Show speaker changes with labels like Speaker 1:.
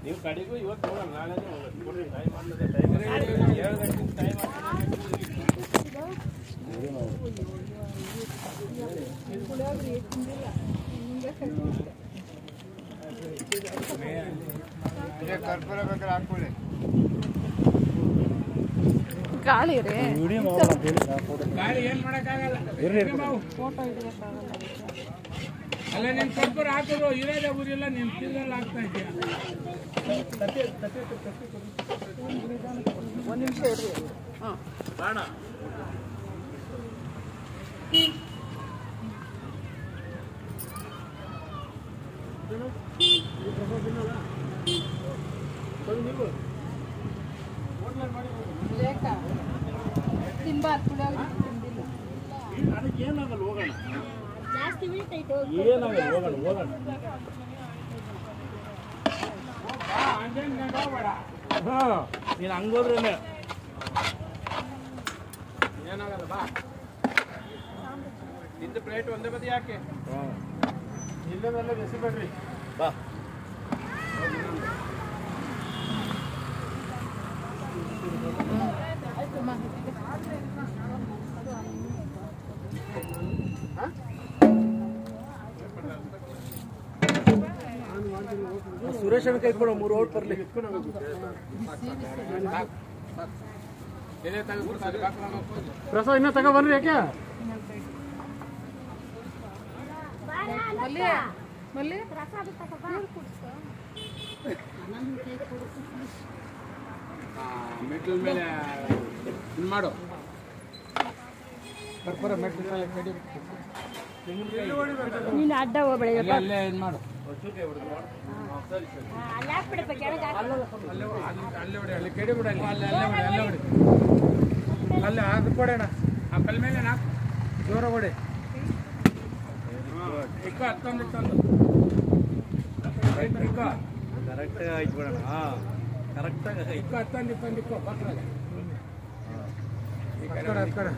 Speaker 1: ನೀವು ಕಡೆಗೂ ಇವತ್ತು ನೋಡೋಣ ನಾಳೆ ಕೊಡ್ರಿ ಟೈಮ್ ಮಾಡ್ತದೆ ಟೈಮ್ 7 ಗಂಟೆ ಟೈಮ್
Speaker 2: ಕರ್ಪೂರ ಬೇಕಾದ್ರೆ ಹಾಕೊಳ್ಳಿ
Speaker 3: ಗಾಳಿ ರೀ
Speaker 2: ಗಾಳಿ ಏನ್ ಮಾಡಕ್ಕಾಗಲ್ಲ ಫೋಟೋ ಇಡಬೇಕಾಗಲ್ಲ ಅಲ್ಲ ನಿನ್ ಕರ್ಪೂರ ಹಾಕೋದು ಇರೋದೇ ಊರಿಲ್ಲ ನಿನ್ ತಿಂಗಳಲ್ಲಿ ಹಾಕ್ತಾ ಇದೆಯಾ
Speaker 3: ಒಂದು ನಿಮಿಷ ಇರ್ರಿ
Speaker 1: ಬಾಣ ಏನಾಗಲ್ಲ ಹೋಗೋಣ ಏನಾಗಲ್ಲ ಹೋಗೋಣ ನೀನು ಹಂಗೋದ್ರೇನೆ ಏನಾಗಲ್ಲ ಬಾ ನಿಂದು ಪ್ಲೇಟ್ ಒಂದೇ ಬದಿ ಯಾಕೆ ಇಲ್ಲದೆಲ್ಲ ಬೆಸಿಬೇಡ್ರಿ ಬಾ ಸುರೇಶನ ಕೈ ಕೊಡು 3 ಔಟ್ ಬರಲಿ ಪ್ರಸಾದ್ ಇನ್ನ ತಗೋ ಬರ್ರಿ ಯಾಕೆ ಮೆಟ್ಲ್ ಮೇಲೆ ಇದು ಮಾಡು ಕರ್ಪೂರ ಮೆಟ್ಲ್ ಮೇಲೆ
Speaker 3: ನೀನು ಅಡ್ಡ ಹೋಗ್ಬೇಡ
Speaker 1: ಅಲ್ಲೇ ಇದು ಮಾಡು ಅಲ್ಲಿ ಕೆಡಿ ಬಿಡ ಅಲ್ಲೇ ಹೊಡಿ ಅಲ್ಲೇ ಹಾಕಿ ಕೊಡೋಣ ಆ ಕಲ್ ಮೇಲೆ ನಾಲ್ಕು ಜೋರ ಹೊಡಿ ಇಕ್ಕ ಹತ್ತೊಂದು ಕರೆಕ್ಟಾಗಿ ಆಯ್ತು ಬಿಡೋಣ ಕರೆಕ್ಟಾಗಿ ಇಕ್ಕ ಹತ್ತೊಂದು ಇಕ್ಕೋ ಪಕ್ಕದಾಗ ಈ ಕಡೆ